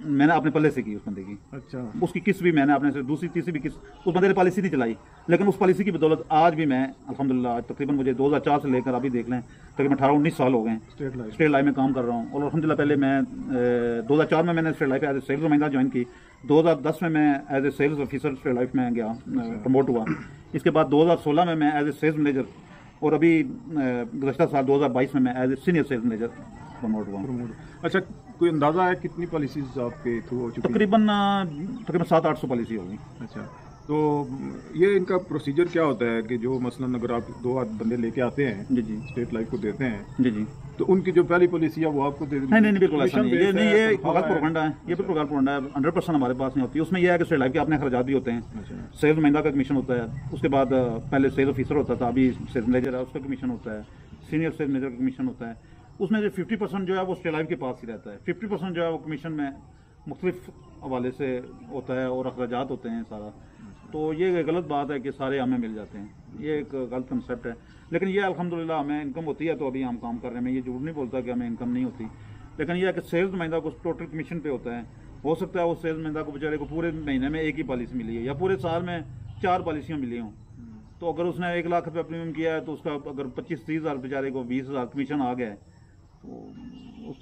میں نے اپنے پلے سے کی اس بندے کی. اچھا. اس کی قسط بھی میں نے اپنے سے دوسری تیسری بھی قسط اس بندے نے پالیسی نہیں چلائی, لیکن اس پالیسی کی بدولت آج بھی میں الحمدللہ تقریباً مجھے 2004 سے لے کر ابھی دیکھ لیں تقریباً 18-19 سال ہو گئے ہیں اسٹیٹ لائف میں کام کر رہا ہوں. اور الحمدللہ پہلے میں 2004 میں نے State Life as a sales نمائندہ جوائن کی. 2010 میں as a sales officer State Life میں گیا, پروموٹ ہوا. اس کے بعد 2016 میں ایز اے سیلز مینیجر, اور ابھی گزشتہ سال 2022 میں as a senior sales manager promote ہوا. اچھا, کوئی اندازہ ہے کتنی پالیسیز آپ کے تھرو ہو چکی؟ تقریباً 700-800 پالیسی ہوگی. اچھا, تو یہ ان کا پروسیجر کیا ہوتا ہے کہ جو مثلاً اگر آپ 2 بندے لے کے آتے ہیں جی جی اسٹیٹ لائف کو دیتے ہیں, جی جی, تو ان کی جو پہلی پالیسی ہے وہ آپ کو دے دیں؟ نہیں بالکل ایسا نہیں, یہ نہیں, یہ غلط پروپیگنڈا ہے, یہ بالکل غلط پروپیگنڈا ہے. 100% ہمارے پاس نہیں ہوتی. اس میں یہ ہے کہ اسٹیٹ لائف کے اپنے اخراجات بھی ہوتے ہیں. سیلز نمائندہ کا کمیشن ہوتا ہے, اس کے بعد پہلے سیلز آفیسر ہوتا تھا, ابھی سیلز مینیجر ہے, اس کا کمیشن ہوتا ہے. سینئر سیلز مینیجر کا کمیشن ہوتا ہے. اس میں جو 50% جو ہے وہ اسٹیٹ لائف کے پاس ہی رہتا ہے. 50% جو ہے وہ کمیشن میں مختلف حوالے سے ہوتا ہے اور اخراجات ہوتے ہیں سارا. تو یہ غلط بات ہے کہ سارے ہمیں مل جاتے ہیں, یہ ایک غلط کنسیپٹ ہے. لیکن یہ الحمدللہ ہمیں انکم ہوتی ہے, تو ابھی ہم کام کر رہے ہیں. میں یہ جھوٹ نہیں بولتا کہ ہمیں انکم نہیں ہوتی, لیکن یہ ہے کہ سیلز نمائندہ کو ٹوٹل کمیشن پہ ہوتا ہے. ہو سکتا ہے وہ سیلز نمائندہ کو بیچارے کو پورے مہینے میں ایک ہی پالیسی ملی ہے, یا پورے سال میں 4 پالیسیاں ملی ہوں. تو اگر اس نے 1 لاکھ روپے پریمیم کیا ہے, تو اس کا اگر 25-30 ہزار بیچارے کو 20,000 کمیشن آ گیا ہے, تو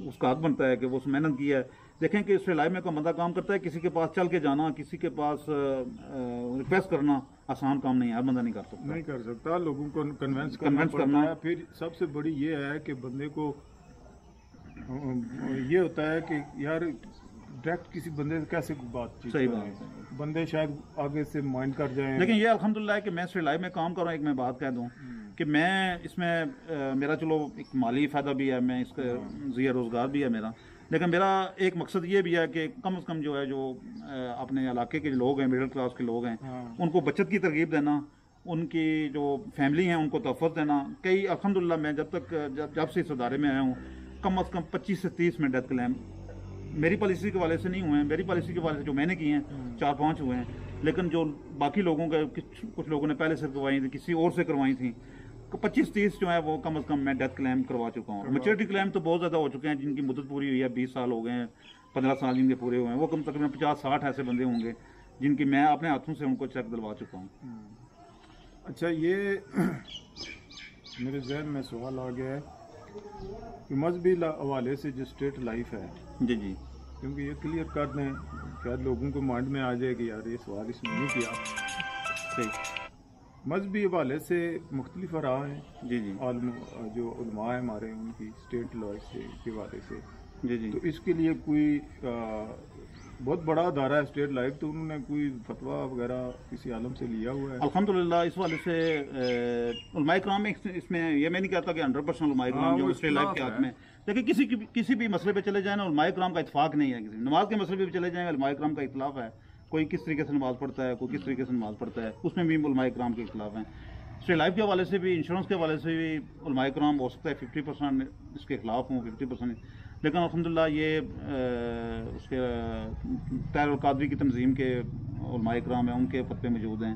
اس کا حق بنتا ہے کہ وہ اس محنت کی ہے. دیکھیں کہ اسٹیٹ لائف میں کوئی بندہ کام کرتا ہے, کسی کے پاس چل کے جانا, کسی کے پاس ریکویسٹ کرنا آسان کام نہیں ہے, ہر بندہ نہیں کر سکتا. لوگوں کو کنونس کرنا ہے. پھر سب سے بڑی یہ ہے کہ بندے کو یہ ہوتا ہے کہ یار ڈائریکٹ کسی بندے سے کیسے بات چیت, صحیح بات ہے, بندے شاید آگے سے مائنڈ کر جائیں. لیکن یہ الحمدللہ ہے کہ میں اسٹیٹ لائف میں کام کر رہا ہوں. ایک میں بات کہہ دوں کہ میں اس میں میرا چلو ایک مالی فائدہ بھی ہے, میں اس کا ذریعہ روزگار بھی ہے میرا, لیکن میرا ایک مقصد یہ بھی ہے کہ کم از کم جو ہے جو اپنے علاقے کے لوگ ہیں, مڈل کلاس کے لوگ ہیں, ان کو بچت کی ترغیب دینا, ان کی جو فیملی ہیں ان کو تحفظ دینا. کئی الحمدللہ میں جب سے اس ادارے میں آیا ہوں, کم از کم 25 سے 30 میں ڈیتھ کلیم میری پالیسی کے والے سے نہیں ہوئے ہیں. میری پالیسی کے والے سے جو میں نے کی ہیں 4-5 ہوئے ہیں, لیکن جو باقی لوگوں کے کچھ لوگوں نے پہلے سے کروائی تھیں, کسی اور سے کروائی تھیں, 25-30 جو ہے وہ کم از کم میں ڈیتھ کلیم کروا چکا ہوں. میچورٹی کلیم تو بہت زیادہ ہو چکے ہیں, جن کی مدت پوری ہوئی ہے, 20 سال ہو گئے ہیں, 15 سال جن کے پورے ہوئے ہیں, وہ کم تقریباً 50-60 ایسے بندے ہوں گے جن کی میں اپنے ہاتھوں سے ان کو چیک دلوا چکا ہوں. اچھا, یہ میرے ذہن میں سوال آ گیا ہے کہ مذہبی حوالے سے جو اسٹیٹ لائف ہے, جی جی, کیونکہ یہ کلیئر کر دیں, شاید لوگوں کو مائنڈ میں آ جائے کہ یار یہ سوال اس نے نہیں کیا. صحیح. مذہبی حوالے سے مختلف آراء ہیں. جی جی, عالم جو علماء ہیں ہمارے, ان کی اسٹیٹ لائف سے کے حوالے سے, جی جی, تو اس کے لیے کوئی بہت بڑا ادارہ ہے اسٹیٹ لائف, تو انہوں نے کوئی فتویٰ وغیرہ کسی عالم سے لیا ہوا ہے؟ الحمدللہ اس والے سے علماء کرام میں اس میں یہ میں نہیں کہتا کہ 100% علماء کرام جو اسٹیٹ لائف کے ہاتھ میں, لیکن کسی بھی مسئلے پہ چلے جائیں نا, علماء کرام کا اتفاق نہیں ہے. کسی نماز کے مسئلے پہ چلے جائیں, علماء کرام کا اختلاف ہے. کوئی کس طریقے سے نماز پڑھتا ہے, کوئی کس طریقے سے نماز پڑھتا ہے, اس میں بھی علماء کرام کے اختلاف ہیں. اسٹیٹ لائف کے حوالے سے بھی, انشورنس کے حوالے سے بھی علماء کرام ہو سکتا ہے 50% اس کے خلاف ہوں, 50%, لیکن الحمدللہ یہ اس کے طاہر القادری کی تنظیم کے علماء کرام ہیں, ان کے فتوے موجود ہیں.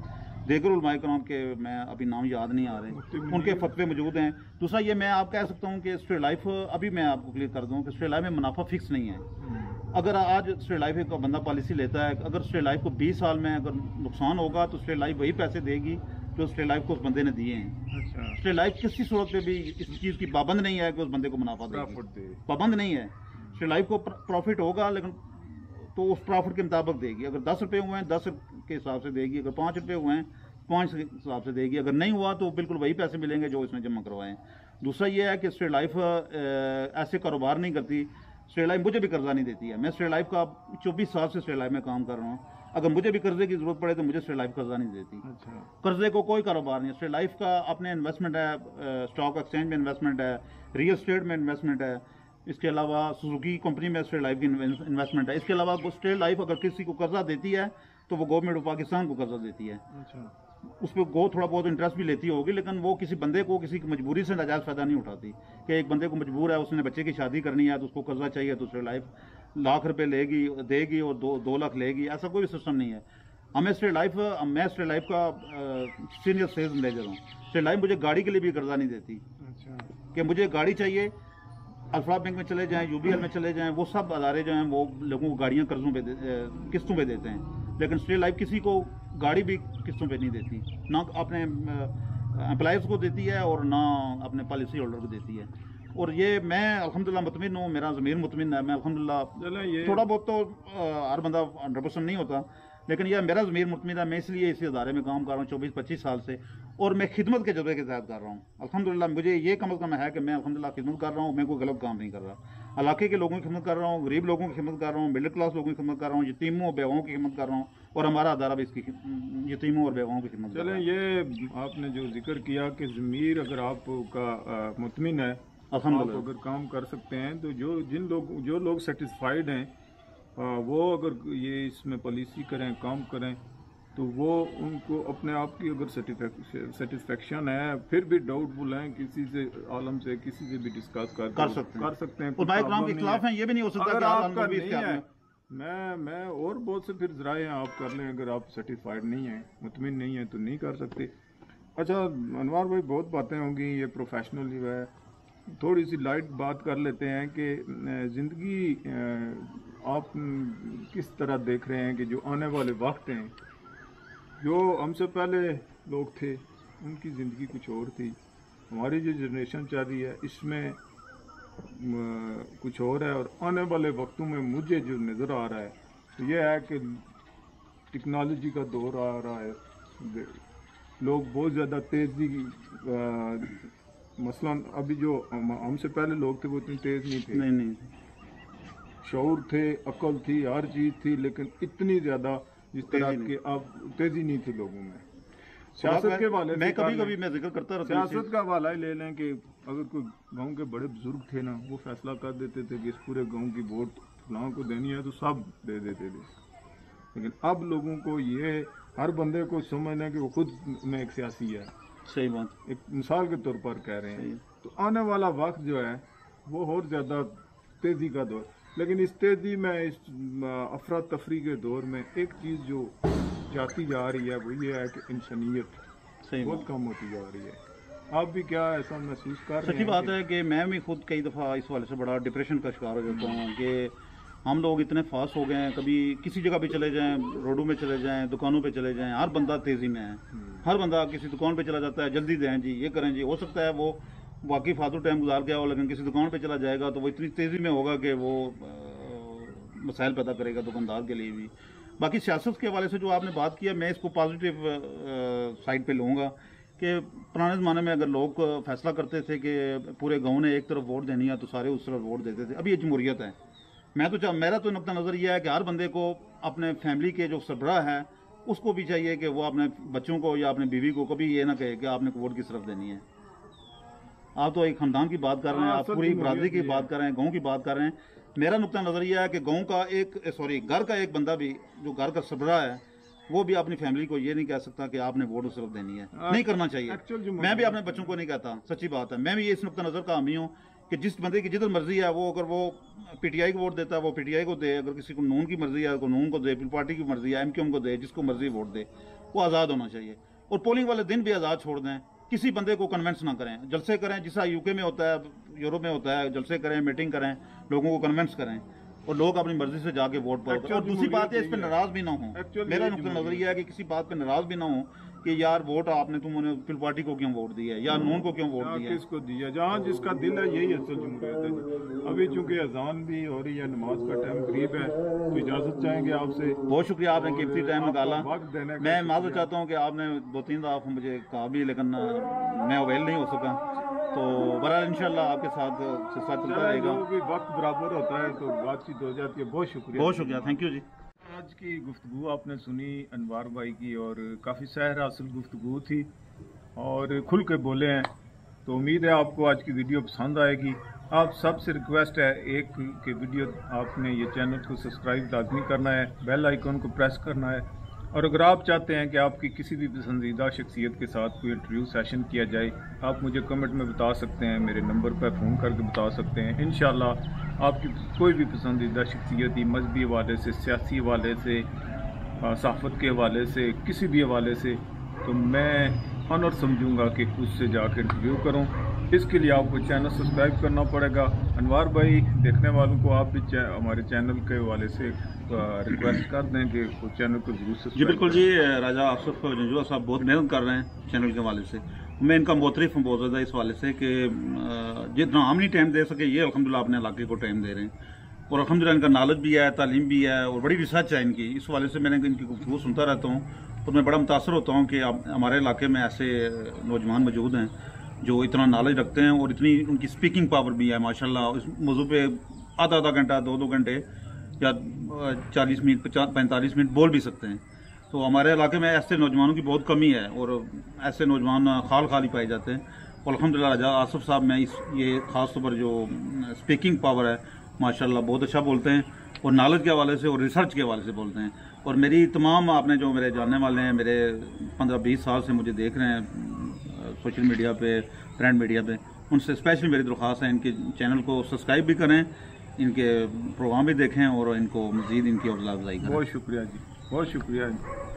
دیگر علماء کرام کے میں ابھی نام یاد نہیں آ رہے, ان کے فتوے موجود ہیں. دوسرا یہ میں آپ کہہ سکتا ہوں کہ اسٹیٹ لائف, ابھی میں آپ کو کلیئر کر دوں کہ اسٹیٹ لائف میں منافع فکس نہیں ہے. اگر آج اسٹیٹ لائف کا بندہ پالیسی لیتا ہے, اگر اسٹیٹ لائف کو 20 سال میں اگر نقصان ہوگا تو اسٹیٹ لائف وہی پیسے دے گی جو اسٹیٹ لائف کو اس بندے نے دیے ہیں. اسٹیٹ لائف کسی صورت پہ بھی اس چیز کی پابند نہیں ہے کہ اس بندے کو منافع دے, پابند نہیں ہے. اسٹیٹ لائف کو پروفٹ ہوگا, لیکن تو اس پروفٹ کے مطابق دے گی. اگر 10 روپے ہوئے ہیں 10 کے حساب سے دے گی, اگر 5 روپے ہوئے ہیں 5 کے حساب سے دے گی, اگر نہیں ہوا تو بالکل وہی پیسے ملیں گے جو اس نے جمع کروائے ہیں. دوسرا یہ ہے کہ اسٹیٹ لائف ایسے کاروبار نہیں کرتی. اسٹیٹ لائف مجھے بھی قرضہ نہیں دیتی ہے. میں اسٹیٹ لائف کا 24 سال سے اسٹیٹ لائف میں کام کر رہا ہوں. اگر مجھے بھی قرضے کی ضرورت پڑے تو مجھے اسٹیٹ لائف قرضہ نہیں دیتی. قرضے کو کوئی کاروبار نہیں. اسٹیٹ لائف کا اپنے انویسٹمنٹ ہے, اسٹاک ایکسچینج میں انویسٹمنٹ ہے, ریئل اسٹیٹ میں انویسٹمنٹ ہے, اس کے علاوہ سوزوکی کمپنی میں اسٹیٹ لائف کی انویسٹمنٹ ہے. اس کے علاوہ اسٹیٹ لائف اگر کسی کو قرضہ دیتی ہے تو وہ گورنمنٹ آف پاکستان کو قرضہ دیتی ہے. اس پہ تھوڑا بہت انٹرسٹ بھی لیتی ہوگی, لیکن وہ کسی بندے کو کسی کی مجبوری سے ناجائز فائدہ نہیں اٹھاتی. کہ ایک بندے کو مجبور ہے, اس نے بچے کی شادی کرنی ہے تو اس کو قرضہ چاہیے, تو اسٹیٹ لائف لاکھ روپے لے گی, دے گی اور 2 لاکھ لے گی. ایسا کوئی سسٹم نہیں ہے. میں اسٹیٹ لائف کا سینئر سیلز مینیجر ہوں. اسٹیٹ لائف مجھے گاڑی کے لیے بھی قرضہ نہیں دیتی کہ مجھے گاڑی چاہیے, الفلاح بینک میں چلے جائیں, UBL میں چلے جائیں, وہ سب ادارے جو ہیں وہ لوگوں کو گاڑیاں قرضوں پہ قسطوں پہ دیتے ہیں, لیکن اسٹیٹ لائف کسی کو گاڑی بھی قسطوں پہ نہیں دیتی, نہ اپنے امپلائیز کو دیتی ہے اور نہ اپنے پالیسی ہولڈر کو دیتی ہے. اور یہ میں الحمدللہ مطمئن ہوں, میرا ضمیر مطمئن ہے. میں الحمدللہ تھوڑا بہت تو ہر بندہ 100% نہیں ہوتا, لیکن یہ میرا ضمیر مطمئن ہے. میں اس لیے اسی ادارے میں کام کر رہا ہوں 24-25 سال سے, اور میں خدمت کے جذبے کے تحت کر رہا ہوں. الحمدللہ مجھے یہ کم از کم ہے کہ میں الحمدللہ خدمت کر رہا ہوں, میں کوئی غلط کام نہیں کر رہا. علاقے کے لوگوں کی خدمت کر رہا ہوں, غریب لوگوں کی خدمت کر رہا ہوں, مڈل کلاس لوگوں کی خدمت کر رہا ہوں, یتیموں بیواؤں کی خدمت کر رہا ہوں, اور ہمارا ادارہ بھی اس کی یتیموں اور بیواؤں کی خدمت کر رہا ہے. چلیں, یہ آپ نے جو ذکر کیا کہ ضمیر اگر آپ کا مطمئن ہے, آپ اگر کام کر سکتے ہیں, تو جو لوگ سیٹسفائیڈ ہیں وہ اگر یہ اس میں پالیسی کریں, کام کریں, تو وہ ان کو اپنے آپ کی اگر سیٹسفیکشن ہے, پھر بھی ڈاؤٹ فل ہیں, کسی سے عالم سے کسی سے بھی ڈسکس کر سکتے ہیں. علماء کرام کے خلاف ہیں, یہ بھی نہیں ہو سکتا اگر آپ کا نہیں ہے, میں اور بہت سے پھر ذرائع ہیں, آپ کر لیں. اگر آپ سیٹسفائیڈ نہیں ہیں, مطمئن نہیں ہیں, تو نہیں کر سکتے. اچھا انوار بھائی, بہت باتیں ہوں گی, یہ پروفیشنل جو ہے, تھوڑی سی لائٹ بات کر لیتے ہیں کہ زندگی آپ کس طرح دیکھ رہے ہیں کہ جو آنے والے وقت ہیں, جو ہم سے پہلے لوگ تھے ان کی زندگی کچھ اور تھی, ہماری جو جنریشن چل رہی ہے اس میں کچھ اور ہے, اور آنے والے وقتوں میں مجھے جو نظر آ رہا ہے یہ ہے کہ ٹیکنالوجی کا دور آ رہا ہے. لوگ بہت زیادہ تیزی, مثلا ابھی جو ہم سے پہلے لوگ تھے وہ اتنے تیز نہیں تھے, نہیں شعور تھے, عقل تھی, ہر چیز تھی, لیکن اتنی زیادہ جس طرح کہ اب تیزی نہیں تھی لوگوں میں. سیاست کے حوالے میں کبھی میں ذکر کرتا رہتا ہوں, سیاست کا حوالہ ہی لے لیں کہ اگر کوئی گاؤں کے بڑے بزرگ تھے نا, وہ فیصلہ کر دیتے تھے کہ اس پورے گاؤں کی ووٹ فلاں کو دینی ہے تو سب دے دیتے تھے. لیکن اب لوگوں کو یہ ہر بندے کو سمجھنا کہ وہ خود میں ایک سیاسی ہے. صحیح بات, ایک مثال کے طور پر کہہ رہے ہیں. تو آنے والا وقت جو ہے وہ اور زیادہ تیزی کا دور, لیکن اس تیزی میں, اس افراتفری کے دور میں ایک چیز جو جاتی جا رہی ہے وہ یہ ہے کہ انسانیت بہت کم ہوتی جا رہی ہے. آپ بھی کیا ایسا محسوس کر رہے ہیں؟ سچی بات ہے کہ میں بھی خود کئی دفعہ اس حوالے سے بڑا ڈپریشن کا شکار ہو جاتا ہوں کہ ہم لوگ اتنے فاسٹ ہو گئے ہیں. کبھی کسی جگہ پہ چلے جائیں, روڈوں میں چلے جائیں, دکانوں پہ چلے جائیں, ہر بندہ تیزی میں ہے. ہر بندہ کسی دکان پہ چلا جاتا ہے, جلدی دیں جی, یہ کریں جی. ہو سکتا ہے وہ واقعی فالتو ٹائم گزار گیا ہو, لیکن کسی دکان پہ چلا جائے گا تو وہ اتنی تیزی میں ہوگا کہ وہ مسائل پیدا کرے گا دکاندار کے لیے بھی. باقی سیاست کے حوالے سے جو آپ نے بات کیا, میں اس کو پازیٹیو سائڈ پہ لوں گا کہ پرانے زمانے میں اگر لوگ فیصلہ کرتے تھے کہ پورے گاؤں نے ایک طرف ووٹ دینی ہے تو سارے اس طرف ووٹ دیتے تھے. ابھی یہ جمہوریت ہے. میرا تو نقطہ نظر یہ ہے کہ ہر بندے کو اپنے فیملی کے جو سربراہ ہے اس کو بھی چاہیے کہ وہ اپنے بچوں کو یا اپنے بیوی کو کبھی یہ نہ کہے کہ آپ نے ووٹ کس طرف دینی ہے. آپ تو ایک خاندان کی بات کر رہے ہیں, آپ پوری برادری کی بات کر رہے ہیں, گاؤں کی بات کر رہے ہیں. میرا نقطہ نظر یہ ہے کہ گاؤں کا گھر کا ایک بندہ بھی جو گھر کا سربراہ ہے وہ بھی اپنی فیملی کو یہ نہیں کہہ سکتا کہ آپ نے ووٹ اس طرف دینی ہے. نہیں کرنا چاہیے. میں بھی اپنے بچوں کو نہیں کہتا, سچی بات ہے. میں بھی اس نقطہ نظر کا حامی ہوں کہ جس بندے کی جدھر مرضی ہے وہ اگر وہ PTI کو ووٹ دیتا ہے وہ PTI کو دے, اگر کسی کو نون کی مرضی ہے تو نون کو دے, پیپل پارٹی کی مرضی ہے MQM کو دے, جس کو مرضی ووٹ دے. وہ آزاد ہونا چاہیے. اور پولنگ والے دن بھی آزاد چھوڑ دیں, کسی بندے کو کنونس نہ کریں. جلسے کریں جیسا UK میں ہوتا ہے, یورپ میں ہوتا ہے, جلسے کریں, میٹنگ کریں, لوگوں کو کنونس کریں اور لوگ اپنی مرضی سے جا کے ووٹ پاؤ. اور دوسری بات ہے اس پہ ناراض بھی نہ ہوں. میرا نقطہ نظر یہ ہے کہ کسی بات پہ ناراض بھی نہ ہوں کہ یار ووٹ آپ نے تم نے پیپل پارٹی کو کیوں ووٹ دیا ہے یا نون کو کیوں ووٹ دیا, کس کو دیا, جہاں جس کا دل ہے یہی اصل جمہوریت ہے. ابھی چونکہ اذان بھی ہو رہی ہے, نماز کا ٹائم قریب ہے, تو اجازت چاہیں گے آپ سے. بہت شکریہ, آپ نے قیمتی ٹائم نکالا. میں معذرت چاہتا ہوں کہ آپ نے 2-3 دفعہ مجھے کہا بھی لیکن میں اویل نہیں ہو سکا. تو بہرحال انشاءاللہ آپ کے ساتھ چلتا رہے گا. وقت برابر ہوتا ہے تو بات چیت ہو جاتی ہے. بہت شکریہ. بہت شکریہ, تھینک یو جی. آج کی گفتگو آپ نے سنی انوار بھائی کی, اور کافی سحر حاصل گفتگو تھی اور کھل کے بولے ہیں. تو امید ہے آپ کو آج کی ویڈیو پسند آئے گی. آپ سب سے ریکویسٹ ہے ایک کہ ویڈیو آپ نے یہ چینل کو سبسکرائب لازمی کرنا ہے, بیل آئیکن کو پریس کرنا ہے. اور اگر آپ چاہتے ہیں کہ آپ کی کسی بھی پسندیدہ شخصیت کے ساتھ کوئی انٹرویو سیشن کیا جائے, آپ مجھے کمنٹ میں بتا سکتے ہیں, میرے نمبر پر فون کر کے بتا سکتے ہیں. انشاءاللہ آپ کی کوئی بھی پسندیدہ شخصیتی, مذہبی حوالے سے, سیاسی حوالے سے, صحافت کے حوالے سے, کسی بھی حوالے سے, تو میں آنر سمجھوں گا کہ اس سے جا کے انٹرویو کروں. اس کے لیے آپ کو چینل سبسکرائب کرنا پڑے گا. انوار بھائی دیکھنے والوں کو آپ بھی ہمارے چینل کے حوالے سے ریکویسٹ کر دیں کہ وہ چینل کو ضرور جی سبسکرائب بالکل جی. راجہ آصف جنجوعہ صاحب بہت محنت کر رہے ہیں چینل کے حوالے سے. میں ان کا معترف ہوں بہت زیادہ اس حوالے سے کہ جتنا ہم نہیں ٹائم دے سکے یہ الحمدللہ اپنے علاقے کو ٹائم دے رہے ہیں, اور الحمدللہ ان کا نالج بھی ہے, تعلیم بھی ہے, اور بڑی ریسرچ ہے ان کی. اس حوالے سے میں نے ان کی گفتگو سنتا رہتا ہوں اور میں بڑا متاثر ہوتا ہوں کہ ہمارے علاقے میں ایسے نوجوان موجود ہیں جو اتنا نالج رکھتے ہیں, اور اتنی ان کی اسپیکنگ پاور بھی ہے ماشاءاللہ. اس موضوع پہ آدھا گھنٹہ 2 گھنٹے یا 40 منٹ 45 منٹ بول بھی سکتے ہیں. تو ہمارے علاقے میں ایسے نوجوانوں کی بہت کمی ہے, اور ایسے نوجوان خالی پائے جاتے ہیں. اور الحمدللہ راجہ آصف صاحب میں یہ خاص طور پر جو اسپیکنگ پاور ہے ماشاءاللہ بہت اچھا بولتے ہیں, اور نالج کے حوالے سے اور ریسرچ کے حوالے سے بولتے ہیں. اور میری تمام آپ نے جو میرے جاننے والے ہیں, میرے 15-20 سال سے مجھے دیکھ رہے ہیں سوشل میڈیا پہ, پرنٹ میڈیا پہ, ان سے اسپیشلی میری درخواست ہے ان کے چینل کو سبسکرائب بھی کریں, ان کے پروگرام بھی دیکھیں, اور ان کو مزید ان کی حوصلہ افزائی کریں. بہت شکریہ جی, بہت شکریہ جی.